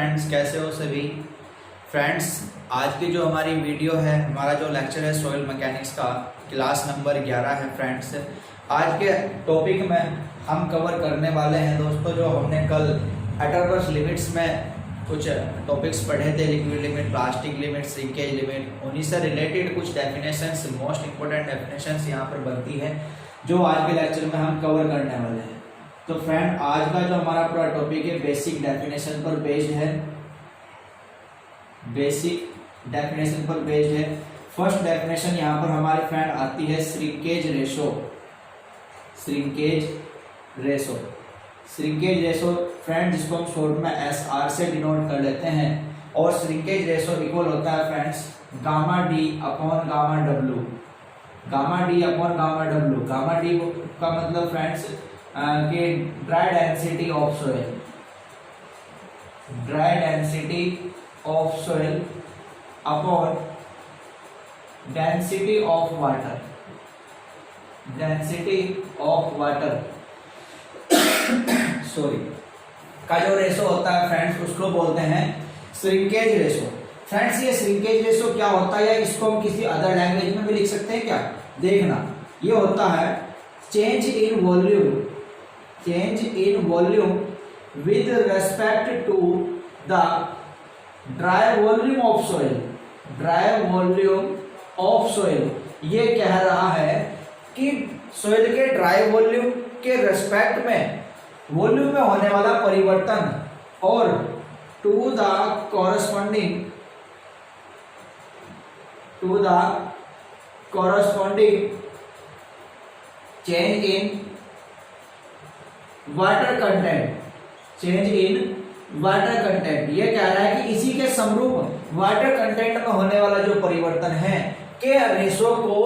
Friends, कैसे हो सभी फ्रेंड्स। आज की जो हमारी वीडियो है, हमारा जो लेक्चर है सॉइल मैकेनिक्स का, क्लास नंबर 11 है फ्रेंड्स। आज के टॉपिक में हम कवर करने वाले हैं दोस्तों, जो हमने कल एटरबर्स लिमिट्स में कुछ टॉपिक्स पढ़े थे, liquid limit, plastic limit, shrinkage limit, उन्हीं से रिलेटेड कुछ डेफिनेशंस, मोस्ट इंपोर्टेंट डेफिनेशंस यहाँ पर बनती है, जो आज के लेक्चर में हम कवर करने वाले हैं। तो फ्रेंड, आज का जो हमारा पूरा टॉपिक है बेसिक डेफिनेशन पर बेस्ड है, बेसिक डेफिनेशन पर बेस्ड है। फर्स्ट डेफिनेशन यहाँ पर हमारे फ्रेंड आती है shrinkage ratio. Shrinkage ratio, shrinkage ratio friend, जिसको हम शॉर्ट में SR से डिनोट कर लेते हैं। और श्रिंकेज रेशो इक्वल होता है friends gamma D upon gamma W. Gamma D upon gamma W, gamma D का मतलब फ्रेंड्स कि dry density of soil, dry density of soil upon density of water, density of water sorry का जो ratio होता है friends, उसको बोलते हैं श्रिंकेज रेशो। फ्रेंड्स, ये श्रिंकेज रेशो क्या होता है, या इसको हम किसी अदर लैंग्वेज में भी लिख सकते हैं क्या, देखना। ये होता है change in volume, change in volume with respect to the dry volume of soil, dry volume of soil। ये कह रहा है कि सोइल के ड्राई वॉल्यूम के रेस्पेक्ट में वॉल्यूम में होने वाला परिवर्तन और to the corresponding change in water content, change in water content. ये कह रहा है कि इसी के समरूप वाटर कंटेंट में होने वाला जो परिवर्तन है के रेशो को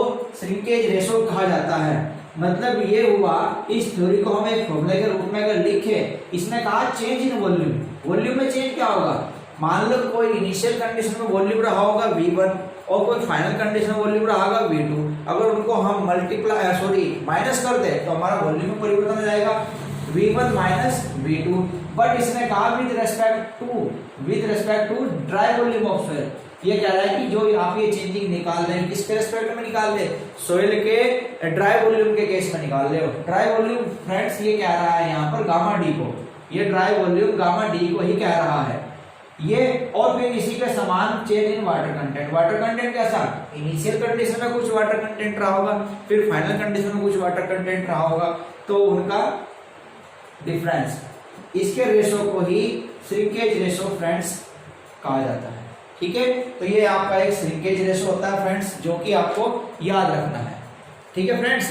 श्रिंकेज रेशो कहा जाता है। मतलब ये हुआ, इस थ्योरी को हम एक फॉर्मूले के रूप में अगर लिखे, इसने कहा चेंज इन वॉल्यूम। वॉल्यूम में चेंज क्या होगा, मान लो कोई इनिशियल कंडीशन में वॉल्यूम रहा होगा V1 और कोई फाइनल कंडीशन में वॉल्यूम रहा होगा V2। अगर उनको हम माइनस कर दे तो हमारा वॉल्यूम में परिवर्तन हो जाएगा V1 माइनस V2। बट इसने कहा with respect to dry volume of soil. ये कह रहा है कि जो आप ये चेंजिंग निकाल रहे हैं, किसके रिस्पेक्ट में निकाल रहे, सोइल के ड्राई वॉल्यूम के केस में निकाल रहे हो। ड्राई वॉल्यूम फ्रेंड्स ये कह रहा है यहाँ पर गामा डी को, ये ड्राई वॉल्यूम गामा डी को ही कह रहा है ये। और फिर इसी के समान change in water content. Water content कैसा, इनिशियल कंडीशन में कुछ वाटर कंटेंट रहा होगा, फिर फाइनल कंडीशन में कुछ वाटर कंटेंट रहा होगा, तो उनका डिफरेंस, इसके रेशो को ही श्रिंकेज रेशो फ्रेंड्स कहा जाता है। ठीक है, तो ये आपका एक श्रिंकेज रेशो होता है फ्रेंड्स, जो कि आपको याद रखना है। ठीक है फ्रेंड्स,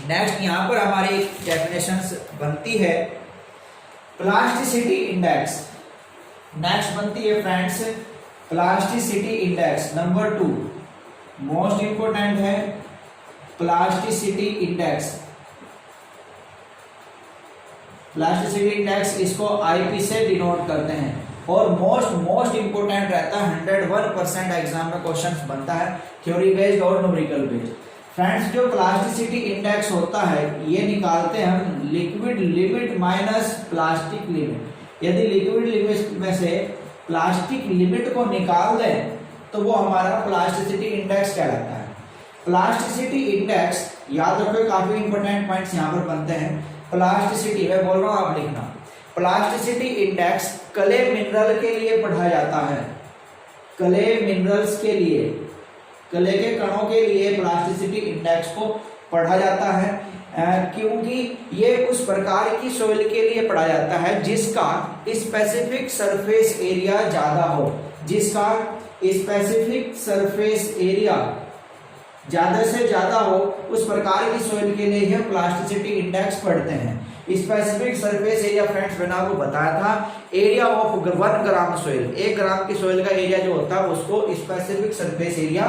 नेक्स्ट यहाँ पर हमारी डेफिनेशंस बनती है प्लास्टिसिटी इंडेक्स। नेक्स्ट बनती है friends plasticity index number 2, most important है प्लास्टिसिटी इंडेक्स। प्लास्टिसिटी इंडेक्स इसको IP से डिनोट करते हैं और मोस्ट इंपोर्टेंट रहता है। 101% एग्जाम में क्वेश्चंस बनता है, थ्योरी बेस्ड और न्यूमेरिकल बेस्ड। फ्रेंड्स, जो प्लास्टिसिटी इंडेक्स होता है ये निकालते हैं हम liquid limit minus plastic limit. यदि लिक्विड लिमिट में से प्लास्टिक लिमिट को निकाल दें तो वो हमारा प्लास्टिसिटी इंडेक्स कहलाता है। प्लास्टिसिटी इंडेक्स याद रखो, काफी इंपोर्टेंट पॉइंट्स यहाँ पर बनते हैं। प्लास्टिसिटी मैं बोल रहा हूं, आप लिखना। प्लास्टिसिटी इंडेक्स क्ले मिनरल के लिए पढ़ा जाता है, क्ले मिनरल्स के लिए, क्ले के कणों के लिए प्लास्टिसिटी इंडेक्स को पढ़ा जाता है, क्योंकि ये उस प्रकार की सोइल के लिए पढ़ा जाता है जिसका स्पेसिफिक सरफेस एरिया ज्यादा हो, जिसका स्पेसिफिक सरफेस एरिया ज्यादा से ज्यादा हो, उस प्रकार की सोइल के लिए हम प्लास्टिसिटी इंडेक्स पढ़ते हैं। स्पेसिफिक सरफेस एरिया फ्रेंड्स मैंने आपको बताया था, एरिया ऑफ 1 ग्राम सोइल, 1 ग्राम की सोइल का एरिया जो होता है उसको स्पेसिफिक सरफेस एरिया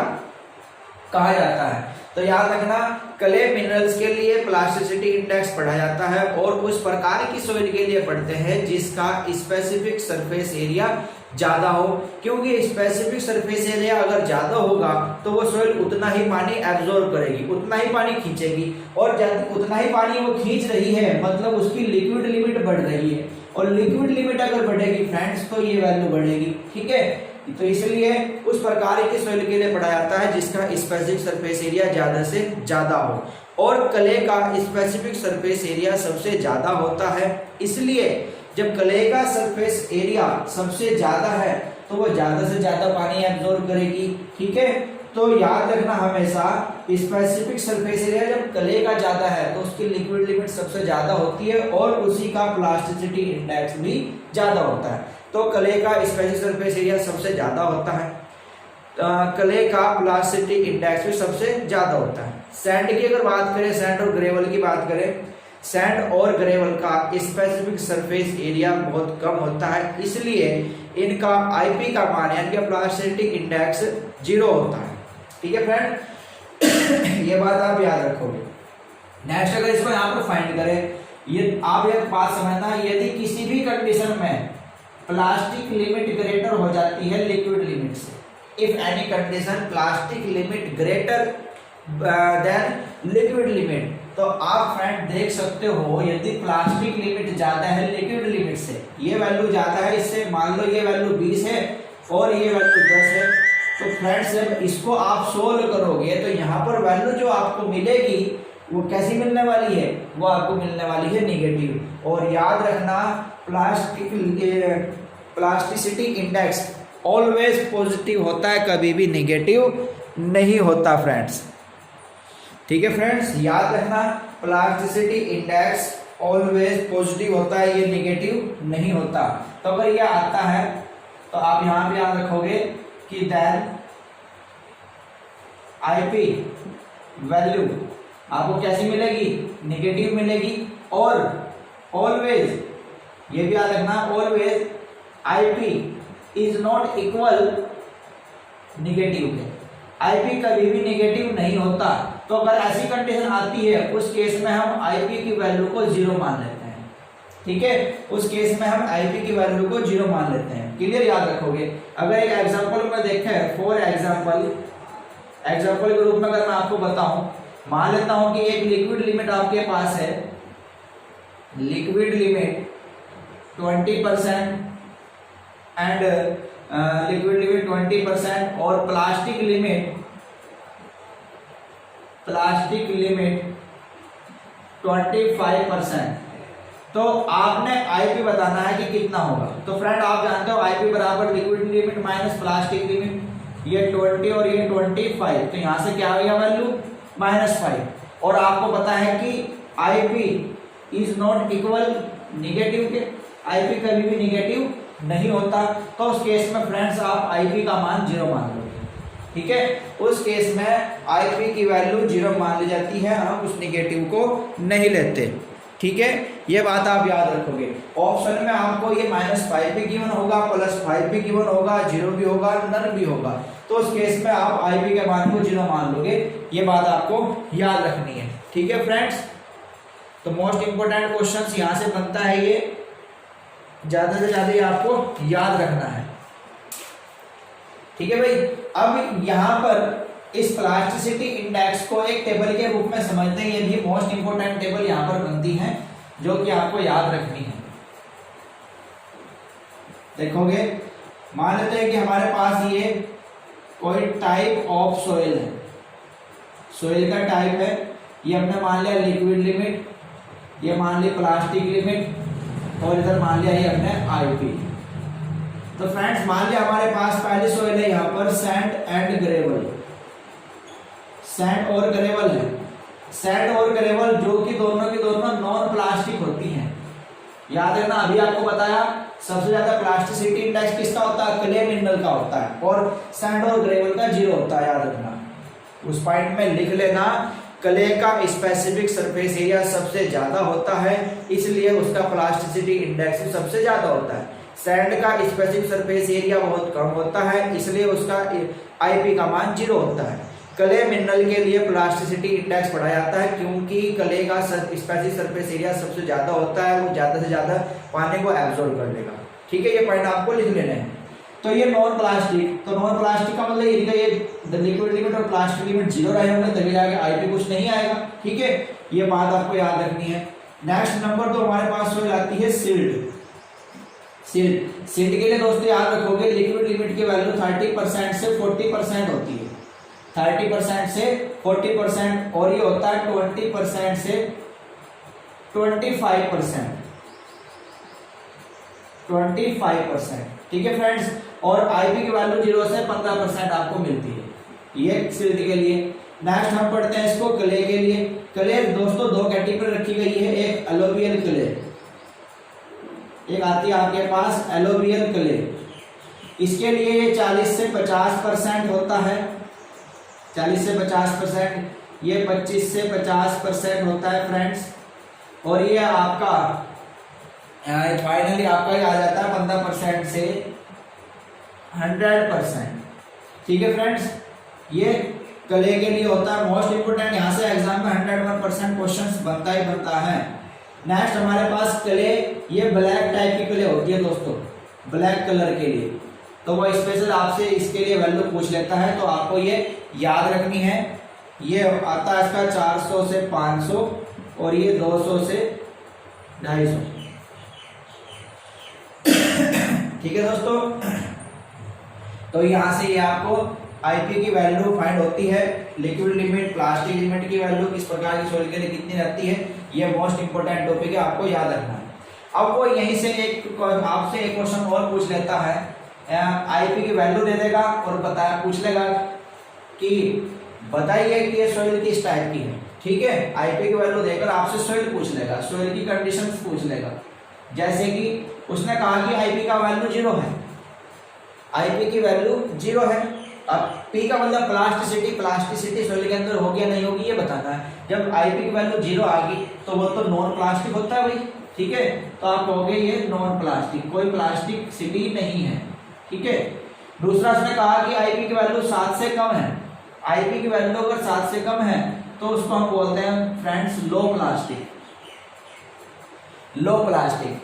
कहा जाता है। तो याद रखना, क्ले मिनरल्स के लिए प्लास्टिसिटी इंडेक्स पढ़ा जाता है और उस प्रकार की सोइल के लिए पढ़ते हैं जिसका स्पेसिफिक सरफेस एरिया ज्यादा हो, क्योंकि स्पेसिफिक सरफेस एरिया अगर ज्यादा होगा तो वो सोइल उतना ही पानी एब्जॉर्ब करेगी, उतना ही पानी खींचेगी, और जब उतना ही पानी वो खींच रही है मतलब उसकी लिक्विड लिमिट बढ़ रही है। और लिक्विड लिमिट अगर बढ़ेगी फ्रेंड्स तो ये वैल्यू बढ़ेगी, ठीक है। तो इसलिए उस प्रकार की सॉइल के लिए पढ़ा जाता है जिसका स्पेसिफिक सरफेस एरिया ज्यादा से ज्यादा हो, और क्ले का स्पेसिफिक सरफेस एरिया सबसे ज्यादा होता है। इसलिए जब क्ले का सरफेस एरिया सबसे ज्यादा है तो वो ज्यादा से ज्यादा पानी एब्जॉर्ब करेगी, ठीक है। तो याद रखना हमेशा स्पेसिफिक सरफेस एरिया जब क्ले का ज्यादा है तो उसकी लिक्विड लिमिट सबसे ज्यादा होती है और उसी का प्लास्टिसिटी इंडेक्स भी ज्यादा होता है। तो क्ले का स्पेसिफिक सरफेस एरिया सबसे ज्यादा होता है, क्ले का प्लास्टिसिटी इंडेक्स भी सबसे ज्यादा होता है। सैंड की अगर बात करें, सैंड और ग्रेवल की बात करें, सैंड और ग्रेवल का स्पेसिफिक सरफेस एरिया बहुत कम होता है, इसलिए इनका आईपी का मान यानी कि प्लास्टिसिटी इंडेक्स 0 होता है, ठीक है फ्रेंड। ये बात आप याद रखोगे। नेक्स्ट अगर इसको यहाँ पर फाइंड करें, ये आप एक बात समझना, यदि किसी भी कंडीशन में प्लास्टिक लिमिट ग्रेटर हो जाती है लिक्विड लिमिट से, if any condition plastic limit greater than liquid limit, तो आप फ्रेंड देख सकते हो यदि प्लास्टिक लिमिट ज्यादा है लिक्विड लिमिट से, ये वैल्यू ज्यादा है इससे, मान लो ये वैल्यू 20 है और ये वैल्यू 10 है, तो फ्रेंड्स जब इसको आप सोल्व करोगे तो यहाँ पर वैल्यू जो आपको मिलेगी वो कैसी मिलने वाली है, वो आपको मिलने वाली है नेगेटिव। और याद रखना प्लास्टिसिटी इंडेक्स ऑलवेज पॉजिटिव होता है, कभी भी नेगेटिव नहीं होता फ्रेंड्स, ठीक है फ्रेंड्स। याद रखना प्लास्टिसिटी इंडेक्स ऑलवेज पॉजिटिव होता है, ये नेगेटिव नहीं होता। तो अगर ये आता है तो आप यहाँ पे याद रखोगे कि देन आईपी वैल्यू आपको कैसी मिलेगी, नेगेटिव मिलेगी। और ऑलवेज ये भी याद रखना, always IP is not equal negative के, आईपी कभी भी नेगेटिव नहीं होता। तो अगर ऐसी कंडीशन आती है उस केस में हम आईपी की वैल्यू को 0 मान लेते हैं, ठीक है। उस केस में हम आईपी की वैल्यू को 0 मान लेते हैं, क्लियर, याद रखोगे। अगर एक एग्जांपल में देखें, फॉर एग्जांपल के रूप में अगर मैं आपको बताऊं, मान लेता हूं कि एक लिक्विड लिमिट आपके पास है, liquid limit 20% and liquid limit 20% और प्लास्टिक लिमिट 25%। तो आपने आईपी बताना है कि कितना होगा। तो फ्रेंड आप जानते हो आईपी बराबर liquid limit minus plastic limit, ये 20 और ये 25, तो यहां से क्या हो गया वैल्यू -5। और आपको पता है कि IP is not equal negative के, आईपी कभी भी नेगेटिव नहीं होता। तो उस केस में फ्रेंड्स आप आईपी का मान 0 मान लोगे, ठीक है। उस केस में आईपी की वैल्यू 0 मान ली जाती है, हम उस नेगेटिव को नहीं लेते, ठीक है। ये बात आप याद रखोगे। ऑप्शन में आपको ये -5 भी गिवन होगा, +5 भी गिवन होगा, 0 भी होगा, नन भी होगा। तो उस केस में आप आईपी के मान को 0 मान लोगे, ये बात आपको याद रखनी है, ठीक है फ्रेंड्स। तो मोस्ट इंपोर्टेंट क्वेश्चन यहां से बनता है, ये ज्यादा से ज्यादा ये आपको याद रखना है, ठीक है भाई। अब यहाँ पर इस प्लास्टिसिटी इंडेक्स को एक टेबल के रूप में समझते हैं, ये भी मोस्ट इंपोर्टेंट टेबल यहाँ पर बनती है जो कि आपको याद रखनी है। देखोगे, मान लेते हैं कि हमारे पास ये कोई टाइप ऑफ सोइल है, सोइल का टाइप है, ये हमने मान लिया लिक्विड लिमिट, ये मान लिया प्लास्टिक लिमिट, और इधर मान लिया ये हमने आईपी। तो फ्रेंड्स मान लिया हमारे पास पहली सोइल है यहाँ पर सैंड एंड ग्रेवल, सैंड और ग्रेवल है। सैंड और ग्रेवल जो कि दोनों की दोनों नॉन प्लास्टिक होती हैं। याद रखना, अभी आपको बताया सबसे ज्यादा प्लास्टिसिटी इंडेक्स किसका होता है, क्ले मिनरल का होता है, और सैंड और ग्रेवल का 0 होता है। याद रखना, उस पॉइंट में लिख लेना, क्ले का स्पेसिफिक सरफेस एरिया सबसे ज्यादा होता है, इसलिए उसका प्लास्टिसिटी इंडेक्स सबसे ज्यादा होता है। सैंड का स्पेसिफिक सरफेस एरिया बहुत कम होता है, इसलिए उसका आईपी का मान 0 होता है। क्ले मिनरल के लिए प्लास्टिसिटी इंडेक्स बढ़ाया जाता है क्योंकि क्ले का स्पेसिफिक सरफेस एरिया सबसे ज्यादा होता है, वो ज्यादा से ज्यादा पानी को एब्जॉर्ब कर लेगा, ठीक है। ये पॉइंट आपको लिख लेना है। तो ये नॉन प्लास्टिक, तो नॉन प्लास्टिक का मतलब ये लिक्विड लिमिट और प्लास्टिक लिमिट 0 रहे होंगे, तभी आगे आईपी कुछ नहीं आएगा, ठीक है। ये बात आपको याद रखनी है। नेक्स्ट नंबर 2 हमारे पास सोइल आती है सिल्ट। सिल्ट के लिए दोस्तों याद रखोगे लिक्विड लिमिट की वैल्यू 30% से 40% होती है, 30% से 40%, और ये होता है 20% से 25%, 25%। ठीक है फ्रेंड्स, और आईपी की वैल्यू 0 से 15% आपको मिलती है, ये सिल्ट के लिए। नेक्स्ट हम पढ़ते हैं इसको क्ले के लिए। क्ले दोस्तों दो कैटेगरी रखी गई है, एक एलोवियल क्ले, एक आती है आपके पास एलोवियल क्ले। इसके लिए ये 40 से 50% होता है, 40 से 50%, ये 25 से 50% होता है फ्रेंड्स, और ये आपका फाइनली आपका ये आ जाता है 15% से 100%। ठीक है फ्रेंड्स, ये क्ले के लिए होता है। मोस्ट इंपोर्टेंट, यहाँ से एग्जाम में 101% क्वेश्चन बनता ही बनता है। नेक्स्ट हमारे पास क्ले, ये ब्लैक टाइप की क्ले होती है दोस्तों, ब्लैक कलर के लिए, तो वो स्पेशल आपसे इसके लिए वैल्यू पूछ लेता है, तो आपको ये याद रखनी है। ये आता है इसका 400 से 500, और ये 200 से 250। ठीक है दोस्तों, तो यहाँ से ये आपको आईपी की वैल्यू फाइंड होती है, लिक्विड लिमिट, प्लास्टिक लिमिट की वैल्यू किस प्रकार की सॉइल के लिए कितनी रहती है, ये मोस्ट इंपोर्टेंट टॉपिक है, आपको याद रखना है। अब वो यहीं से आपसे एक क्वेश्चन और पूछ लेता है, आईपी की वैल्यू दे देगा और पूछ लेगा कि बताइए कि ये सॉइल किस टाइप की है। ठीक है, आईपी की वैल्यू देकर आपसे सॉइल पूछ लेगा, सॉइल की कंडीशंस पूछ लेगा। जैसे कि उसने कहा कि आईपी का वैल्यू 0 है, आईपी की वैल्यू 0 है। अब पी का मतलब प्लास्टिसिटी, प्लास्टिसिटी सॉइल के अंदर होगी या नहीं होगी ये बताना है। जब आईपी की वैल्यू 0 आ गई तो वो तो नॉन प्लास्टिक होता है भाई। ठीक है, तो आप कहोगे ये नॉन प्लास्टिक, कोई प्लास्टिसिटी नहीं है। ठीक है, दूसरा उसने कहा कि आईपी की वैल्यू 7 से कम है, आईपी की वैल्यू अगर 7 से कम है तो उसको हम बोलते हैं friends low plastic, low plastic.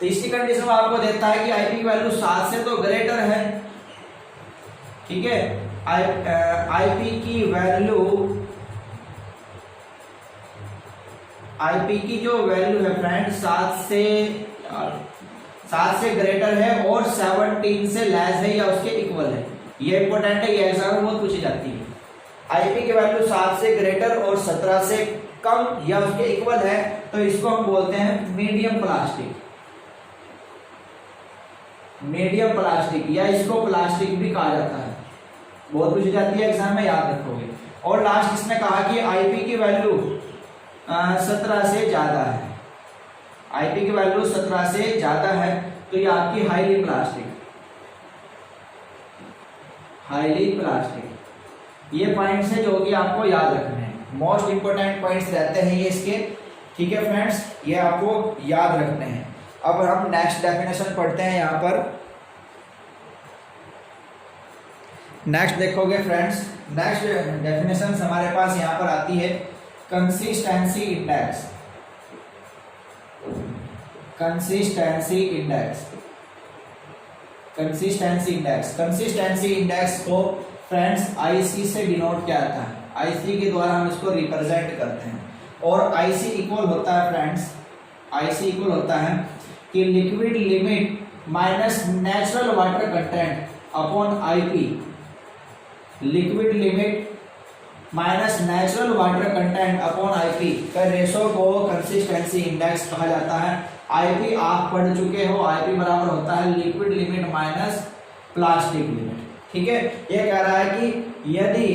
तीसरी कंडीशन में आपको देता है कि आईपी की वैल्यू 7 से तो ग्रेटर है। ठीक है, आईपी की वैल्यू, आईपी की जो वैल्यू है फ्रेंड 7 से ग्रेटर है और 17 से लेस है या उसके इक्वल है। ये इंपॉर्टेंट है, ये एग्जाम में बहुत पूछी जाती है। आईपी की वैल्यू 7 से ग्रेटर और 17 से कम या उसके इक्वल है तो इसको हम बोलते हैं मीडियम प्लास्टिक, मीडियम प्लास्टिक, या इसको प्लास्टिक भी कहा जाता है, बहुत पूछी जाती है एग्जाम में, याद रखोगे। और लास्ट इसने कहा कि आईपी की वैल्यू 17 से ज्यादा है, आईपी की वैल्यू 17 से ज्यादा है तो ये आपकी हाईली प्लास्टिक, हाईली प्लास्टिक। ये पॉइंट्स है जो कि आपको याद रखने हैं, मोस्ट इंपोर्टेंट पॉइंट्स रहते हैं ये इसके। ठीक है फ्रेंड्स, ये आपको याद रखने हैं। अब हम नेक्स्ट डेफिनेशन पढ़ते हैं। यहाँ पर नेक्स्ट देखोगे फ्रेंड्स, नेक्स्ट डेफिनेशन हमारे पास यहाँ पर आती है consistency index, consistency index, consistency index. Consistency index को फ्रेंड्स आईसी से डिनोट किया जाता है, आईसी के द्वारा हम इसको रिप्रेजेंट करते हैं। और आईसी इक्वल होता है फ्रेंड्स, आईसी इक्वल होता है कि liquid limit minus natural water content upon IP, liquid limit minus natural water content upon IP का रेशो को कंसिस्टेंसी इंडेक्स कहा जाता है। आईपी आप पढ़ चुके हो, आईपी बराबर होता है liquid limit minus plastic limit. ठीक है, ये कह रहा है कि यदि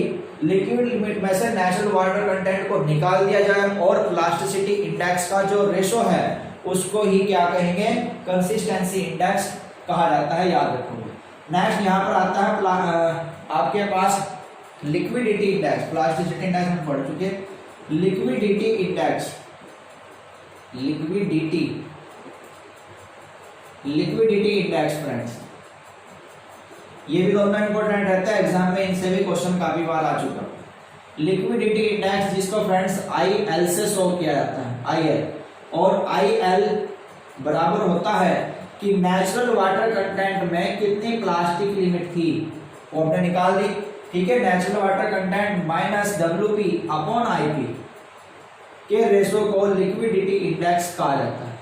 लिक्विड लिमिट में से नेचुरल वाटर कंटेंट को निकाल दिया जाए और प्लास्टिसिटी इंडेक्स का जो रेशो है उसको ही क्या कहेंगे, कंसिस्टेंसी इंडेक्स कहा जाता है, याद रखोगे। नेक्स्ट यहाँ पर आता है आपके पास लिक्विडिटी इंडेक्स, प्लास्टिसिटी इंडेक्स हम पढ़ चुके, liquidity index, liquidity, liquidity index friends, ये भी दोनों इंपॉर्टेंट रहता है एग्जाम में, इनसे भी क्वेश्चन काफी बार आ चुका। लिक्विडिटी इंडेक्स जिसको फ्रेंड्स IL से शो किया जाता है, IL, और IL बराबर होता है कि नेचुरल वाटर कंटेंट में कितनी प्लास्टिक लिमिट थी वो हमने निकाल दी। ठीक है, natural water content minus WP upon IP के रेशो को लिक्विडिटी इंडेक्स कहा जाता है।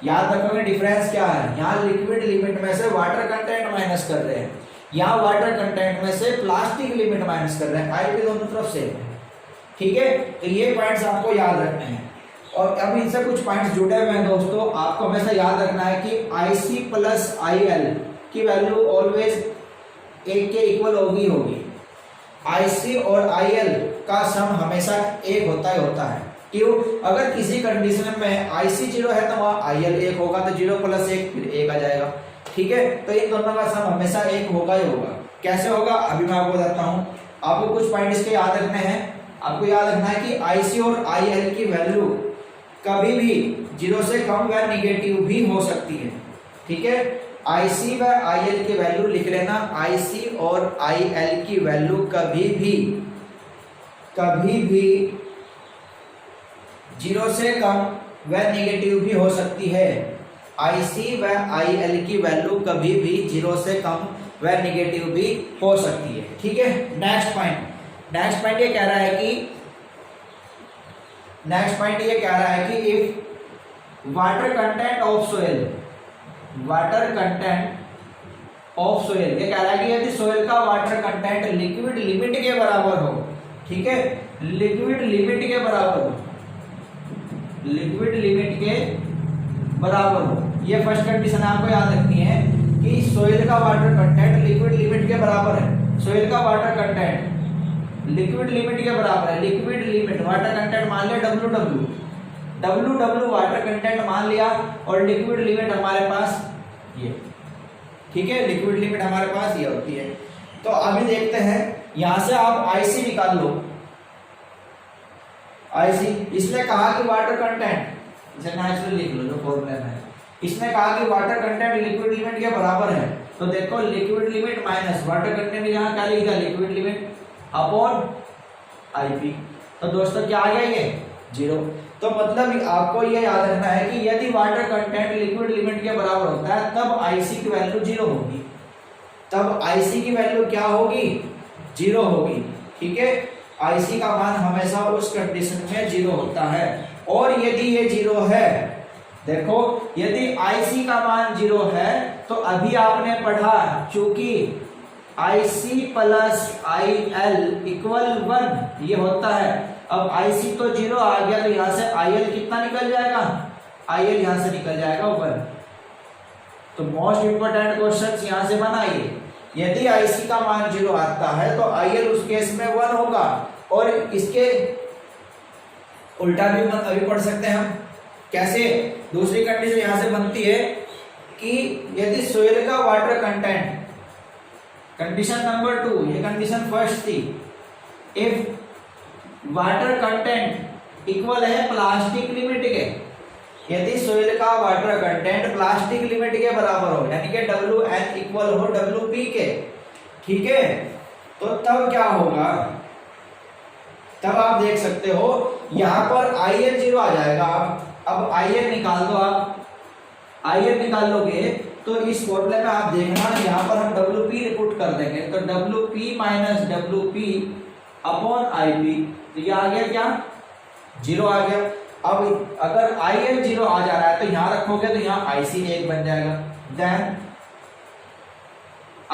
याद रखोगे डिफरेंस क्या है, यहाँ लिक्विड लिमिट में से वाटर कंटेंट माइनस कर रहे हैं, यहाँ वाटर कंटेंट में से प्लास्टिक लिमिट माइनस कर रहे हैं, आईपी दोनों तरफ से। ठीक है, तो ये पॉइंट्स आपको याद रखने हैं। और अब इनसे कुछ पॉइंट्स जुड़े हुए हैं दोस्तों, आपको हमेशा याद रखना है कि IC प्लस IL की वैल्यू ऑलवेज एक के इक्वल होगी। IC और IL का सम हमेशा एक होता है। क्यों? अगर किसी कंडीशन में IC 0 है तो वहाँ IL 1 होगा, तो 0 प्लस 1 फिर 1 आ जाएगा। ठीक है, तो इन दोनों का सम हमेशा 1 होगा ही होगा। कैसे होगा अभी मैं आपको बताता हूँ। आपको कुछ पॉइंट इसके याद रखने हैं। आपको याद रखना है कि IC और IL की वैल्यू कभी भी 0 से कम व निगेटिव भी हो सकती है। ठीक है, IC व IL की वैल्यू लिख लेना। IC और IL की वैल्यू कभी भी 0 से कम व निगेटिव भी हो सकती है। IC व IL की वैल्यू कभी भी 0 से कम व निगेटिव भी हो सकती है। ठीक है, नेक्स्ट पॉइंट ये कह रहा है कि if water content of soil ये कह रहा है कि यदि सोइल का वाटर कंटेंट लिक्विड लिमिट के बराबर हो। ठीक है, लिक्विड लिमिट के बराबर हो, ये फर्स्ट कंडीशन आपको याद रखनी है कि सोइल का वाटर कंटेंट लिक्विड लिमिट के बराबर है। सोइल का वाटर कंटेंट लिक्विड लिमिट के बराबर है। लिक्विड लिमिट वाटर कंटेंट मान लिया WW वाटर कंटेंट मान लिया, और लिक्विड लिमिट हमारे पास ये। ठीक है, लिक्विड लिमिट हमारे पास ये होती है। तो अभी देखते हैं, यहां से आप IC निकाल लो। IC इसने कहा कि वाटर कंटेंट, इसे नेचुरल लिख लो जो फॉर्मूला में है। इसने कहा कि वाटर कंटेंट लिक्विड लिमिट के बराबर है, तो देखो liquid limit minus water content, यहाँ क्या लिख दिया, लिक्विड लिमिट अपॉन IP। तो दोस्तों क्या आ गया ये 0। तो मतलब आपको ये याद रखना है कि यदि वाटर कंटेंट लिक्विड लिमिट के बराबर होता है तब IC की वैल्यू 0 होगी, तब IC की वैल्यू क्या होगी, 0 होगी। ठीक है, IC का मान हमेशा उस कंडीशन में 0 होता है। और यदि ये 0 है, देखो यदि IC का मान 0 है तो अभी आपने पढ़ा चूंकि IC प्लस IL इक्वल 1 ये होता है। अब IC तो 0 आ गया, तो यहां से IL कितना निकल जाएगा, IL यहां से निकल जाएगा 1। तो मोस्ट इंपोर्टेंट क्वेश्चन यहां से बनाइए, यदि IC का मान 0 आता है तो IL उस केस में 1 होगा। और इसके उल्टा भी अभी पढ़ सकते हैं हम। कैसे? दूसरी कंडीशन यहां से बनती है कि यदि सोइल का वाटर कंटेंट, कंडीशन नंबर 2, ये कंडीशन फर्स्ट थी, इफ वाटर कंटेंट इक्वल है प्लास्टिक लिमिट के, यदि सोइल का वाटर कंटेंट प्लास्टिक लिमिट के बराबर हो, यानी कि WN इक्वल हो WP के। ठीक है, तो तब क्या होगा, तब आप देख सकते हो यहां पर IL 0 आ जाएगा। अब IL निकाल दो, आप IL निकाल लोगे तो इस फॉर्मूले में आप देखना यहाँ पर हम WP पुट कर देंगे, तो WP minus WP upon IP, तो ये आ गया क्या, 0 आ गया। अब अगर IL 0 आ जा रहा है तो यहाँ रखोगे तो यहाँ IC 1 बन जाएगा, देन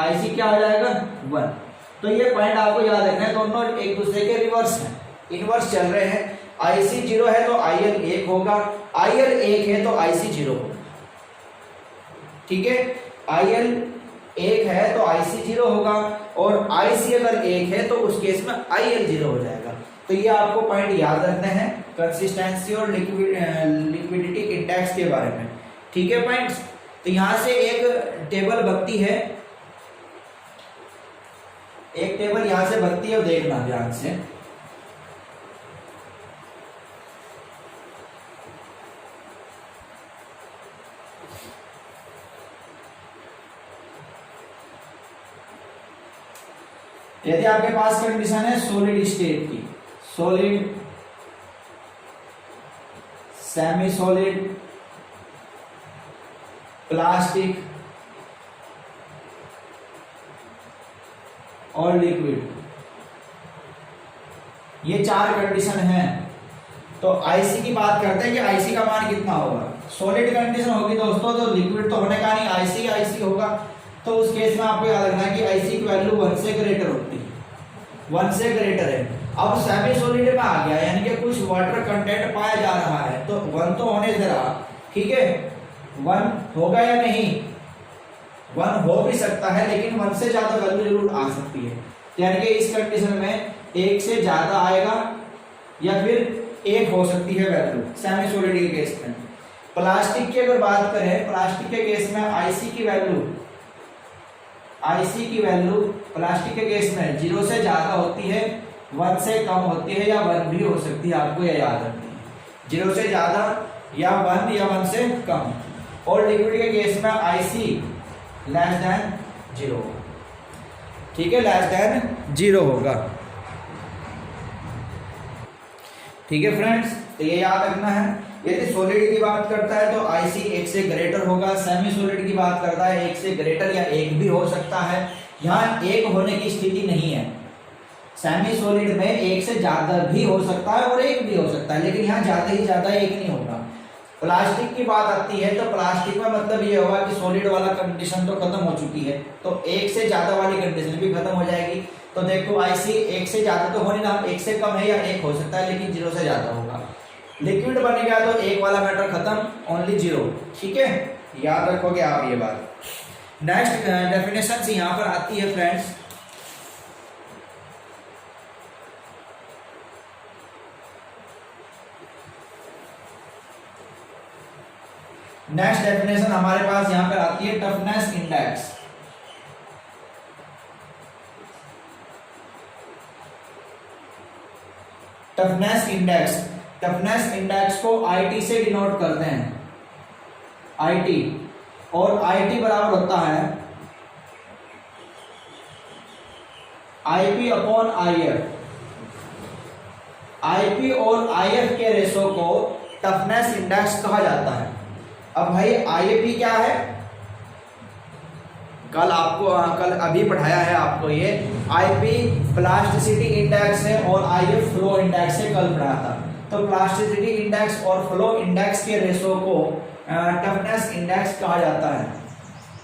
IC क्या आ जाएगा 1। तो ये पॉइंट आपको याद रखना है, दोनों एक दूसरे के रिवर्स हैं, इनवर्स चल रहे हैं। IC 0 है तो IL 1 होगा, IL 1 है तो IC 0 होगा। ठीक है, IL 1 है तो IC 0 होगा, और IC अगर 1 है तो उस केस में IL 0 हो जाएगा। तो ये आपको पॉइंट याद रखने हैं कंसिस्टेंसी और लिक्विडिटी इंडेक्स के बारे में। ठीक है पॉइंट्स, तो यहां से एक टेबल बनती है, एक टेबल यहां से बनती है, देखना ध्यान से। यदि आपके पास कंडीशन है सॉलिड स्टेट की, सॉलिड, सेमी सॉलिड, प्लास्टिक और लिक्विड, ये 4 कंडीशन हैं। तो IC की बात करते हैं कि IC का मान कितना होगा। सॉलिड कंडीशन होगी दोस्तों तो लिक्विड तो होने का नहीं, आईसी आईसी होगा। तो उस केस में आपको याद रखना है कि आईसी की वैल्यू 1 से ग्रेटर होती है, 1 से ग्रेटर है। अब सेमी सॉलिड में आ गया, यानी कि कुछ वाटर कंटेंट पाया जा रहा है, तो 1 तो होने दे रहा, ठीक है, 1 होगा या नहीं, 1 हो भी सकता है, लेकिन 1 से ज्यादा वैल्यू जरूर आ सकती है। यानी कि इस कंडीशन में 1 से ज्यादा आएगा या फिर 1 हो सकती है वैल्यू सेमी सॉलिड के केस में। प्लास्टिक की अगर बात करें, प्लास्टिक के केस में आईसी की वैल्यू प्लास्टिक के केस में 0 से ज्यादा होती है, 1 से कम होती है, या 1 भी हो सकती है, आपको यह याद रखनी है, 0 से ज्यादा या 1 या 1 से कम। और लिक्विड के केस में आईसी लेस देन 0, ठीक है, लेस देन 0 होगा, ठीक है फ्रेंड्स। तो ये याद रखना है। यदि सॉलिड की बात करता है तो आईसी 1 से ग्रेटर होगा, सेमी सॉलिड की बात करता है 1 से ग्रेटर या 1 भी हो सकता है। यहाँ 1 होने की स्थिति नहीं है, सेमी सॉलिड में 1 से ज्यादा भी हो सकता है और 1 भी हो सकता है, लेकिन यहाँ ज्यादा ही ज्यादा 1 नहीं होगा। प्लास्टिक की बात आती है तो प्लास्टिक में मतलब ये होगा कि सॉलिड वाला कंडीशन तो खत्म हो चुकी है, तो 1 से ज्यादा वाली कंडीशन भी खत्म हो जाएगी। तो देखो आईसी 1 से ज्यादा तो हो नहीं रहा, 1 से कम है या 1 हो सकता है, लेकिन 0 से ज्यादा होगा। लिक्विड बनेगा तो 1 वाला मैटर खत्म, ओनली 0, ठीक है, याद रखोगे आप ये बात। नेक्स्ट डेफिनेशन यहाँ पर आती है फ्रेंड्स, नेक्स्ट डेफिनेशन हमारे पास यहाँ पर आती है toughness index. Toughness index, toughness index को आईटी से डिनोट करते हैं, आईटी, और आईटी बराबर होता है आईपी अपॉन आईएफ। आईपी और आईएफ के रेशो को टफनेस इंडेक्स कहा जाता है। अब भाई आईएपी क्या है, कल अभी पढ़ाया है आपको, ये आईपी प्लास्टिसिटी इंडेक्स है और आईएफ फ्लो इंडेक्स है, कल पढ़ाया था। तो प्लास्टिसिटी इंडेक्स और फ्लो इंडेक्स के रेशो को टफनेस इंडेक्स कहा जाता है।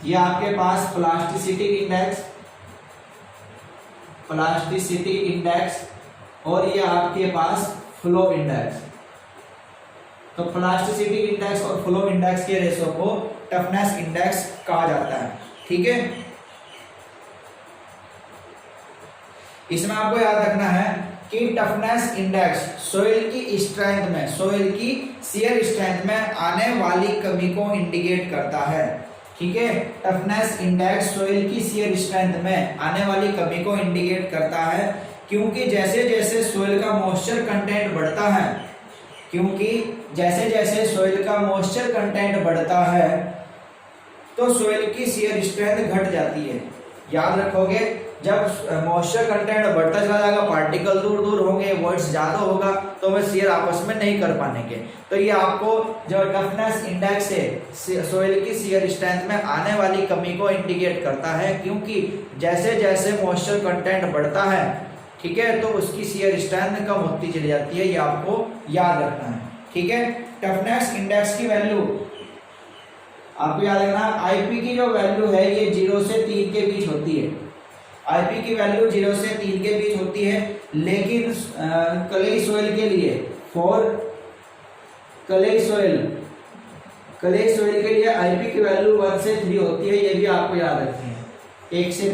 ये आपके पास प्लास्टिसिटी इंडेक्स और ये आपके पास फ्लो इंडेक्स। तो प्लास्टिसिटी इंडेक्स और फ्लो इंडेक्स के रेशो को टफनेस इंडेक्स कहा जाता है, ठीक है। इसमें आपको याद रखना है कि टफनेस इंडेक्स सोइल की स्ट्रेंथ में, सोइल की शियर स्ट्रेंथ में आने वाली कमी को इंडिकेट करता है, ठीक है। टफनेस इंडेक्स सोइल की शियर स्ट्रेंथ में आने वाली कमी को इंडिकेट करता है, क्योंकि जैसे जैसे सोइल का मॉइस्चर कंटेंट बढ़ता है, क्योंकि जैसे जैसे सोइल का मॉइस्चर कंटेंट बढ़ता है तो सोइल की शियर स्ट्रेंथ घट जाती है। याद रखोगे, जब मॉइस्चर कंटेंट बढ़ता चला जाएगा, पार्टिकल दूर दूर होंगे, वॉइड्स ज्यादा होगा, तो वे शियर आपस में नहीं कर पाएंगे। तो ये आपको जो टफनेस इंडेक्स है सोइल की शियर स्ट्रेंथ में आने वाली कमी को इंडिकेट करता है, क्योंकि जैसे जैसे मॉइस्चर कंटेंट बढ़ता है, ठीक है, तो उसकी शियर स्ट्रेंथ कम होती चली जाती है, ये आपको याद रखना है, ठीक है। टफनेस इंडेक्स की वैल्यू आपको याद रखना, आईपी की जो वैल्यू है ये 0 से 3 के बीच होती है। आईपी की वैल्यू 0 से 3 के बीच होती है, लेकिन क्ले सोइल के लिए, फॉर क्ले सोइल के लिए आईपी की वैल्यू 1 से 3 होती है, ये भी आपको याद रखनी है, 1 से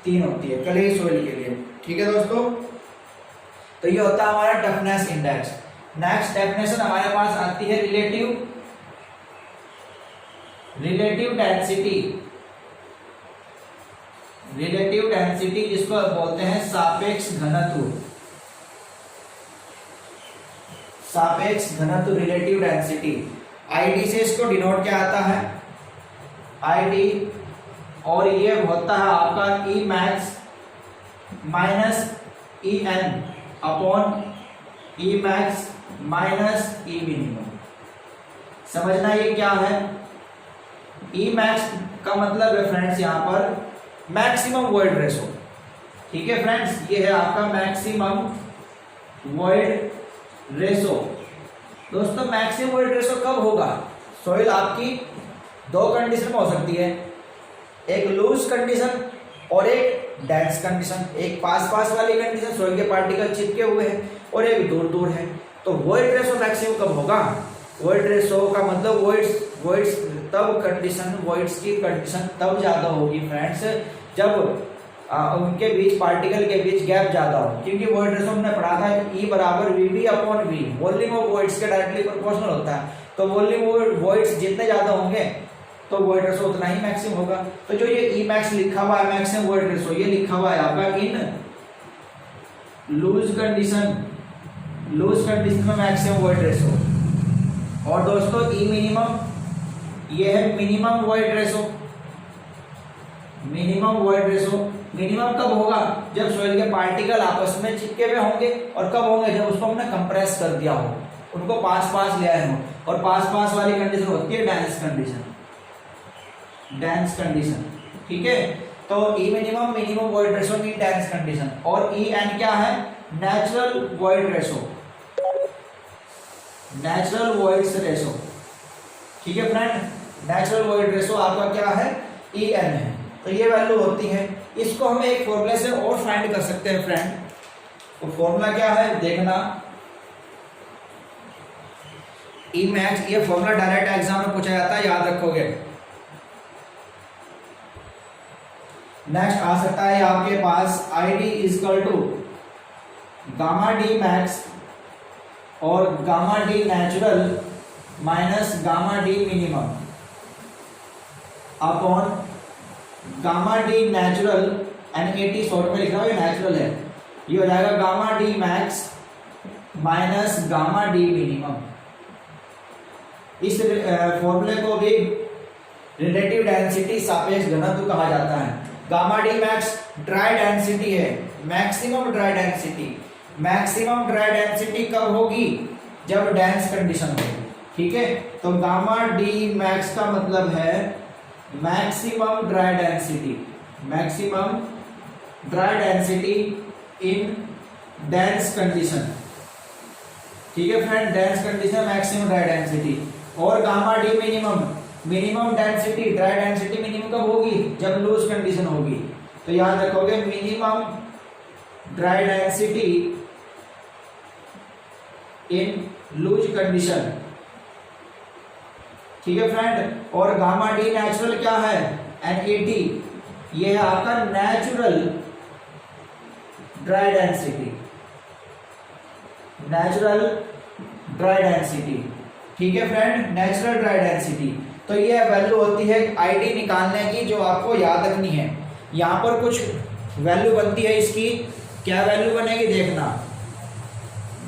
3 होती है क्ले सोइल के लिए, ठीक है दोस्तों। तो ये होता है हमारा टफनेस इंडेक्स। नेक्स्ट डेफिनेशन हमारे पास आती है रिलेटिव डेंसिटी, जिसको बोलते हैं सापेक्ष घनत्व, रिलेटिव डेंसिटी। आईडी से इसको डिनोट क्या आता है, आईडी, और ये होता है आपका e max minus e n upon e max minus e minimum. समझना ये क्या है, ई मैक्स का मतलब है फ्रेंड्स यहाँ पर मैक्सिमम वॉइड रेशो, ठीक है फ्रेंड्स, ये है आपका मैक्सिमम वॉइड रेशो। दोस्तों मैक्सिमम वॉइड रेशो कब होगा, सॉइल आपकी दो कंडीशन में हो सकती है, एक लूज कंडीशन और एक डेंस कंडीशन। एक पास पास वाली कंडीशन, सॉइल के पार्टिकल चिपके हुए हैं, और एक दूर दूर है। तो वॉइड रेशो मैक्सिमम कब होगा? वॉइड रेशो का मतलब वॉइड्स तब कंडीशन, वॉइड्स की कंडीशन तब ज्यादा होगी फ्रेंड्स जब उनके बीच, पार्टिकल के बीच गैप ज्यादा हो। क्योंकि वॉइड रेशो हमने पढ़ा था E बराबर VB upon V, volume of voids के डायरेक्टली प्रोपोर्शनल होता है। तो वॉल्यूम ऑफ वॉइड्स जितने ज्यादा होंगे तो वॉइड रेशो उतना ही मैक्सिमम होगा। तो जो ये E मैक्स लिखा हुआ है, मैक्सिमम वॉइड रेशो, ये लिखा हुआ है आपका इन लूज कंडीशन में मैक्सिमम वॉइड रेशो। और दोस्तों E मिनिमम, ये है minimum void ratio. Minimum void ratio minimum कब होगा? जब सॉइल के पार्टिकल आपस में चिपके हुए होंगे। और कब होंगे? जब उसको हमने कंप्रेस कर दिया हो, उनको पास पास ले आए हो। और पास पास वाली कंडीशन होती है डेंस कंडीशन, डेंस कंडीशन। ठीक है, तो E minimum, minimum void ratio mean dense condition. और EN क्या है? Natural void ratio, natural voids ratio. ठीक है फ्रेंड, नेचुरल वॉइड रेशो आपका क्या है? EN है। तो ये वैल्यू होती है। इसको हम एक फॉर्मूले से और फाइंड कर सकते हैं फ्रेंड। तो फॉर्मूला क्या है देखना, E मैक्स, ये फॉर्मूला डायरेक्ट एग्जाम में पूछा जाता है, याद रखोगे। नेक्स्ट आ सकता है आपके पास ID is equal to gamma D max और gamma D natural minus gamma D minimum upon gamma D natural, NAT short में लिख रहा हूं, ये नेचुरल है। ये हो जाएगा gamma D max minus gamma D minimum. इस फॉर्मूले को भी रिलेटिव डेंसिटी सापेक्ष घनत्व कहा जाता है। Gamma D max dry density है, maximum dry density. Maximum dry density कब होगी? जब डेंस कंडीशन होगी। ठीक है, तो गामा D मैक्स का मतलब है maximum dry density, maximum dry density in dense condition. ठीक है friend, dense condition maximum dry density. और gamma D minimum, minimum density, dry density minimum कब होगी? जब लूज कंडीशन होगी। तो याद रखोगे minimum dry density in loose condition. ठीक है फ्रेंड, और गामा D नेचुरल क्या है? NAT, ये है आपका natural dry density, natural dry density. ठीक है फ्रेंड, नेचुरल ड्राई डेंसिटी। तो ये वैल्यू होती है ID निकालने की, जो आपको याद रखनी है। यहाँ पर कुछ वैल्यू बनती है इसकी, क्या वैल्यू बनेगी देखना,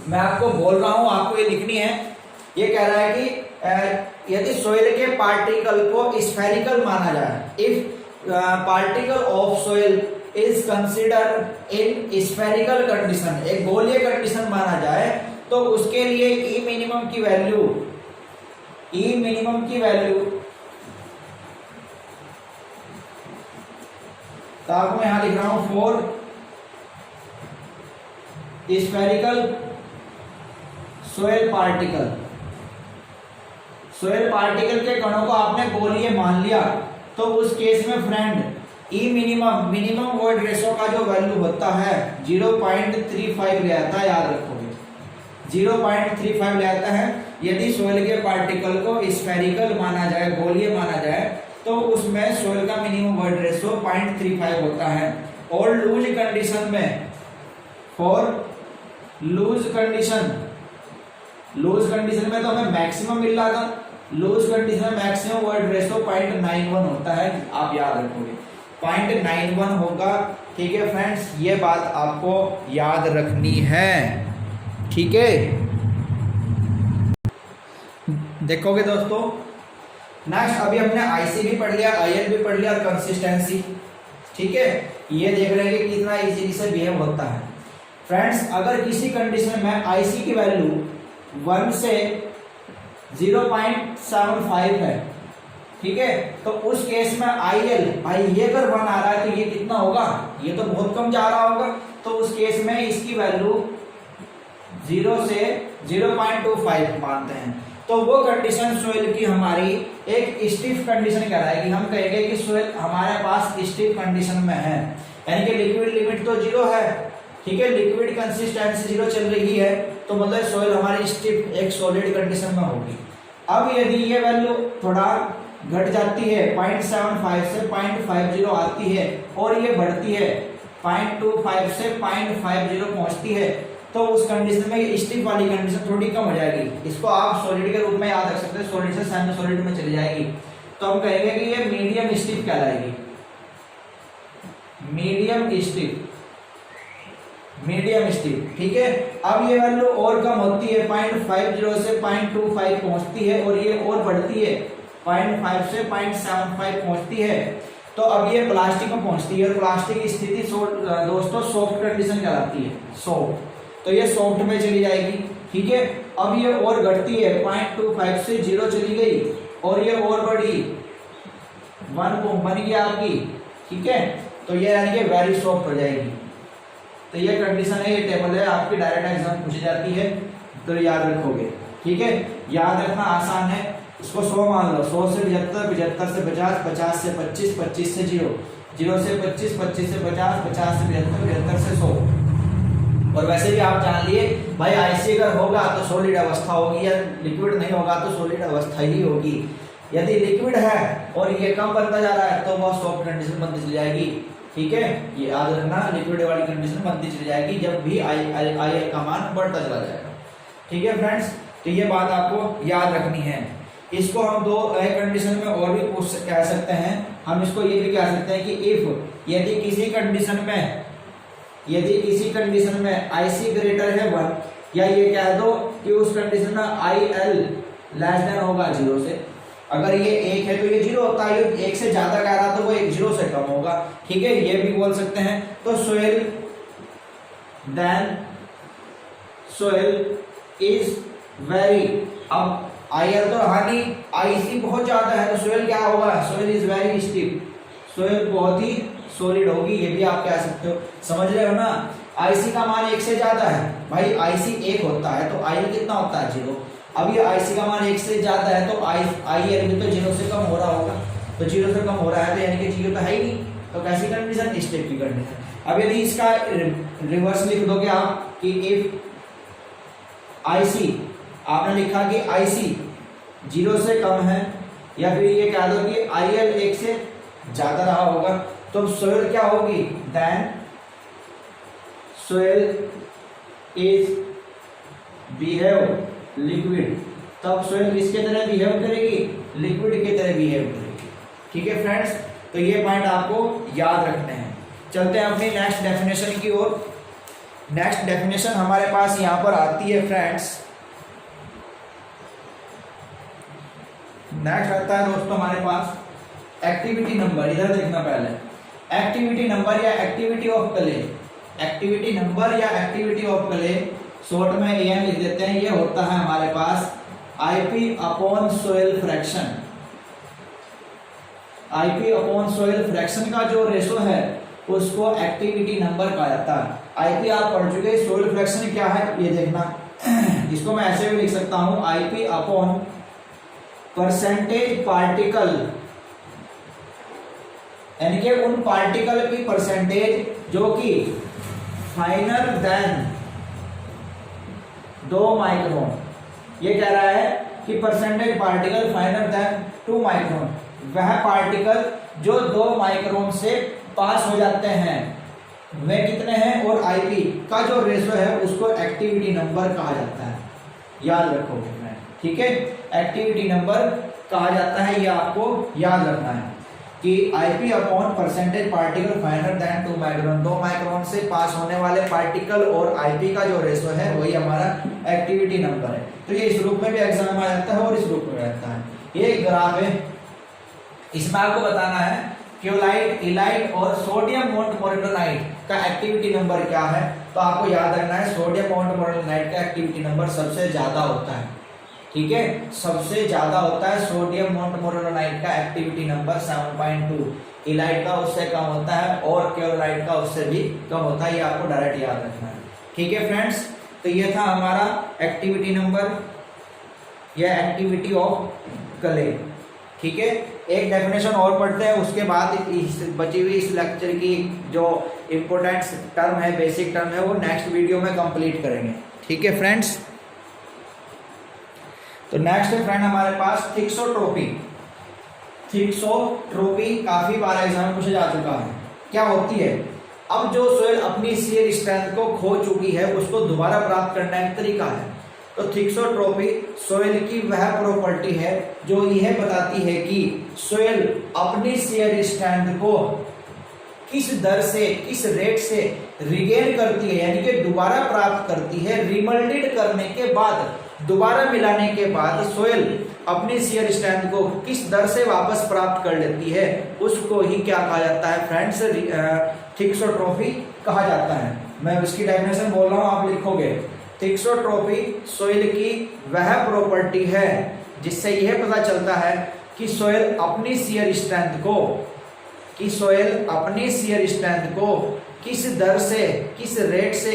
मैं आपको बोल रहा हूं, आपको ये लिखनी है। ये कह रहा है कि यदि सॉइल के पार्टिकल को स्फेरिकल माना जाए, if particle of soil is consider in spherical condition, एक गोलीय कंडीशन माना जाए, तो उसके लिए E मिनिमम की वैल्यू, E मिनिमम की वैल्यू, तो आपको यहां लिख रहा हूं for spherical soil particle, soil particle के कणों को आपने गोलीय मान लिया, तो उस केस में friend E minimum, minimum void ratio का जो वैल्यू होता है 0.35 ले आता है, याद रखोगे 0.35 ले आता है। यदि सॉइल के पार्टिकल को स्फेरिकल माना जाए, गोलीय माना जाए, तो उसमें सॉइल का मिनिमम वॉइड रेशो 0.35 होता है। और लूज कंडीशन में, for loose condition, loose condition में तो हमें मैक्सिमम मिल रहा था, लूज कंडीशन में मैक्सिमम वॉइड रेशो 0.91 होता है, आप याद रखोगे 0.91 होगा। ठीक है फ्रेंड्स, ये बात आपको याद रखनी है। ठीक है, देखोगे दोस्तों। नेक्स्ट अभी हमने IC भी पढ़ लिया, IL भी पढ़ लिया, और कंसिस्टेंसी। ठीक है, ये देख रहे हैं कि कितना इजीली से बिहेव होता है। फ्रेंड्स, अगर किसी कंडीशन में IC की वैल्यू 1 से 0.75 है, ठीक है, तो उस केस में IL, भाई ये अगर 1 आ रहा है तो ये कितना होगा? ये तो बहुत कम जा रहा होगा। तो उस केस में इसकी वैल्यू 0 से 0.25 मानते हैं। तो वो कंडीशन सोइल की हमारी एक स्टिफ कंडीशन कहलाएगी। हम कहेंगे कि सोइल हमारे पास स्टिफ कंडीशन में है, यानी कि लिक्विड लिमिट तो 0 है, ठीक है, लिक्विड कंसिस्टेंसी 0 चल रही है, तो मतलब सोइल हमारी स्टिफ एक सॉलिड कंडीशन में होगी। अब यदि ये वैल्यू थोड़ा घट जाती है, 0.75 से 0.50 आती है और ये बढ़ती है 0.25 से 0.50 पहुंचती है, तो उस कंडीशन में स्टिफ वाली कंडीशन थोड़ी कम हो जाएगी। इसको आप सॉलिड के रूप में याद रख सकते हैं, सॉलिड से सेमी सॉलिड में चली जाएगी, तो हम कहेंगे कि ये मीडियम स्टिफ कहलाएगी, मीडियम स्टिफ, मीडियम स्टिफ, ठीक है। अब ये वैल्यू और कम होती है, 0.50 से 0.25 पहुंचती है और ये और बढ़ती है, 0.5 से 0.75 पहुंचती है, तो अब ये प्लास्टिक में पहुंचती है और प्लास्टिक की स्थिति दोस्तों सॉफ्ट कंडीशन कहलाती है, सॉफ्ट, तो ये सॉफ्ट में चली जाएगी, ठीक है। अब ये और घटती है, 0.25 से 0 चली गई और ये और बढ़ी 1 बन गया आपकी, ठीक है, तो ये यानी कि वेरी सॉफ्ट हो जाएगी। तो ये कंडीशन है, ये टेबल है, आपकी डायरेक्ट एग्जाम पूछी जाती है, तो याद रखोगे, ठीक है। याद रखना आसान है, इसको 100 मान लो, 100 से 75, 75 से 50, 50 से 25, 25 से 0, 0 से 25, 25 से 50, 50 से 75, 75 से 100। और वैसे भी आप जान लिए भाई, आईसी अगर होगा तो सॉलिड अवस्था होगी, या लिक्विड नहीं होगा तो सॉलिड अवस्था ही होगी। यदि लिक्विड है और ये कम बनता जा रहा है तो वह सॉफ्ट कंडीशन बनती चली जाएगी, ठीक है, ये याद रखना, लिक्विड वाली कंडीशन बनती चली जाएगी जब भी आई का मान बढ़ता चला जाएगा, ठीक है फ्रेंड्स। तो ये बात आपको याद रखनी है। इसको हम दो कंडीशन में और भी कह सकते हैं, हम इसको ये भी कह सकते हैं कि इफ यदि किसी कंडीशन में IC ग्रेटर है 1, या ये कह दो कि उस कंडीशन में IL लेस देन होगा 0 से, अगर ये 1 है तो ये 0 होता है, ये 1 से ज्यादा कह रहा तो वो 1 0 से कम होगा, ठीक है, ये भी बोल सकते हैं। तो सोइल इज वेरी, अब IL तो रहा नहीं, IC बहुत ज्यादा है, तो सोइल क्या होगा, soil is very stiff, soil बहुत ही सॉलिड होगी, ये भी आप कह सकते हो, समझ रहे हो ना। IC का मान 1 से ज्यादा है, भाई IC 1 होता है तो IL कितना होता है, 0। अब ये IC का मान 1 से ज्यादा है तो IL भी तो 0 से कम हो रहा होगा, तो 0 से कम हो रहा है तो यानी कि 0 तो है ही नहीं, तो कैसी कंडीशन, स्टिफ की कंडीशन। अब यदि इसका रिवर्स लिख दोगे आप कि इफ IC, आपने लिखा कि IC 0 से कम है, या फिर ये कह दो कि IL 1 से ज्यादा रहा होगा, तो सोइल क्या होगी, then soil is behave liquid, तब सोइल किसके तरह बिहेव करेगी, लिक्विड की तरह बिहेव करेगी, ठीक है फ्रेंड्स। तो ये पॉइंट आपको याद रखने हैं। चलते हैं अपनी नेक्स्ट डेफिनेशन की ओर। नेक्स्ट डेफिनेशन हमारे पास यहां पर आती है फ्रेंड्स, नेक्स्ट आता है दोस्तों हमारे पास एक्टिविटी नंबर। इधर देखना पहले, एक्टिविटी नंबर या activity of clay, activity number या एक्टिविटी ऑफ क्ले, शॉर्ट में AM लिख देते हैं। ये होता है हमारे पास IP upon soil fraction. IP upon soil fraction का जो रेशो है उसको एक्टिविटी नंबर कहा जाता है। IP आप पढ़ चुके, सोइल फ्रैक्शन क्या है ये देखना। इसको मैं ऐसे भी लिख सकता हूं, IP अपॉन परसेंटेज पार्टिकल, यानी कि उन पार्टिकल की परसेंटेज जो कि फाइनर देन 2 माइक्रोन। ये कह रहा है कि percentage particle finer than 2 micron, वह पार्टिकल जो 2 माइक्रोन से पास हो जाते हैं वे कितने हैं, और IP का जो रेशो है उसको एक्टिविटी नंबर कहा जाता है। याद रखोगे मैं, ठीक है, एक्टिविटी नंबर कहा जाता है, ये आपको याद रखना है कि IP upon percentage particle finer than 2 micron, 2 micron से पास होने वाले पार्टिकल और IP का जो रेशो है वही हमारा एक्टिविटी नंबर है। तो ये इस रूप में भी एग्जाम में आ जाता है और इस रूप में रहता है। ये ग्राफ है, इसमें आपको बताना है क्योलाइट, इलाइट और सोडियम मोंटमोरिलोनाइट का एक्टिविटी नंबर क्या है। तो आपको याद रखना है सोडियम मोंटमोरिलोनाइट का एक्टिविटी नंबर सबसे ज्यादा होता है, ठीक है, सबसे ज्यादा होता है सोडियम मोंटमोरिलोनाइट का एक्टिविटी नंबर 7.2, इलाइट का उससे कम होता है और क्योलाइट का उससे भी कम होता है। ये आपको डायरेक्ट याद रखना है, ठीक है फ्रेंड्स। तो ये था हमारा एक्टिविटी नंबर। या एक्टिविटी ऑफ क्ले। ठीक है, एक डेफिनेशन और पढ़ते हैं, उसके बाद इस बची हुई इस लेक्चर की जो इम्पोर्टेंट टर्म है, बेसिक टर्म है, वो नेक्स्ट वीडियो में कंप्लीट करेंगे। ठीक है फ्रेंड्स, तो नेक्स्ट है फ्रेंड हमारे पास थिक्सोट्रोपी। थिक्सोट्रोपी काफी बार एग्जाम में पूछा जा चुका है। क्या होती है? अब जो सोइल अपनी शियर स्ट्रेंथ को खो चुकी है उसको दोबारा प्राप्त करने का तरीका है। तो थिक्सोट्रोपी सोइल की वह प्रॉपर्टी है जो यह बताती है कि सोइल अपनी शियर स्ट्रेंथ को किस दर से, किस रेट से रिगेन करती है, यानी कि दोबारा प्राप्त करती है। रिमल्डेड करने के बाद, दोबारा मिलाने के बाद सोइल अपनी शियर स्ट्रेंथ को किस दर से वापस प्राप्त कर लेती है, उसको ही क्या कहा जाता है फ्रेंड्स? थिक्सोट्रोपी कहा जाता है। मैं उसकी डेफिनेशन बोल रहा हूं, आप लिखोगे। थिक्सोट्रोपी सोइल की वह प्रॉपर्टी है जिससे यह पता चलता है कि सोइल अपनी शियर स्ट्रेंथ को, किस दर से, किस रेट से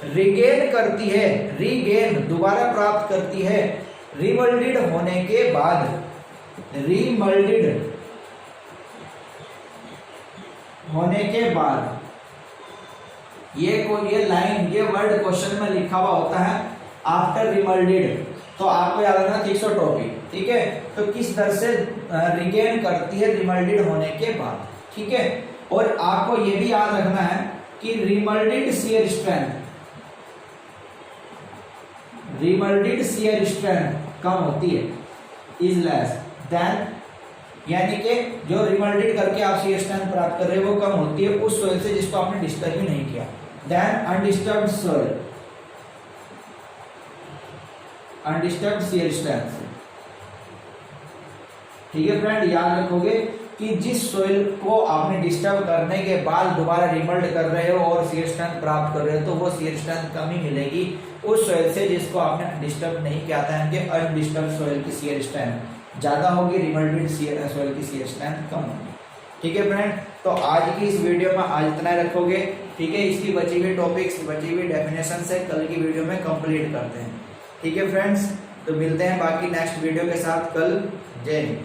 रिगेन करती है, रिगेन दोबारा प्राप्त करती है, रिमल्डेड होने के बाद। रिमल्डेड होने के बाद ये लाइन, ये वर्ड क्वेश्चन में लिखा हुआ होता है आफ्टर रिमल्डेड, तो आपको याद रखना थिक्सोट्रोपी। ठीक है, तो किस दर से रिगेन करती है रिमल्डेड होने के बाद। ठीक है, और आपको ये भी याद रखना है कि रिमल्डेड शियर स्ट्रेंथ कम होती है, इज लेस देन, यानी कि जो रिमल्डेड करके आप शियर स्ट्रेंथ प्राप्त कर रहे हो वो कम होती है उस सोइल से जिसको आपने डिस्टर्ब ही नहीं किया, then undisturbed soil, undisturbed shear strength. ठीक है फ्रेंड, याद रखोगे कि जिस सोइल को आपने डिस्टर्ब करने के बाद दोबारा रिमल्ड कर रहे हो और शियर स्ट्रेंथ प्राप्त कर रहे हो, तो वो शियर स्ट्रेंथ कम ही मिलेगी उस सोइल से जिसको आपने डिस्टर्ब नहीं किया था। यानी कि अनडिस्टर्ब सोइल की शियर स्ट्रेंथ ज्यादा होगी, रिमल्डेड सोइल की शियर स्ट्रेंथ कम होगी। ठीक है फ्रेंड, तो आज की इस वीडियो में आज इतना रखोगे। ठीक है, इसकी बची हुई टॉपिक्स, बची हुई डेफिनेशन से कल की वीडियो में कंप्लीट करते हैं। ठीक है फ्रेंड्स, तो मिलते हैं बाकी नेक्स्ट वीडियो के साथ कल। जय हिंद।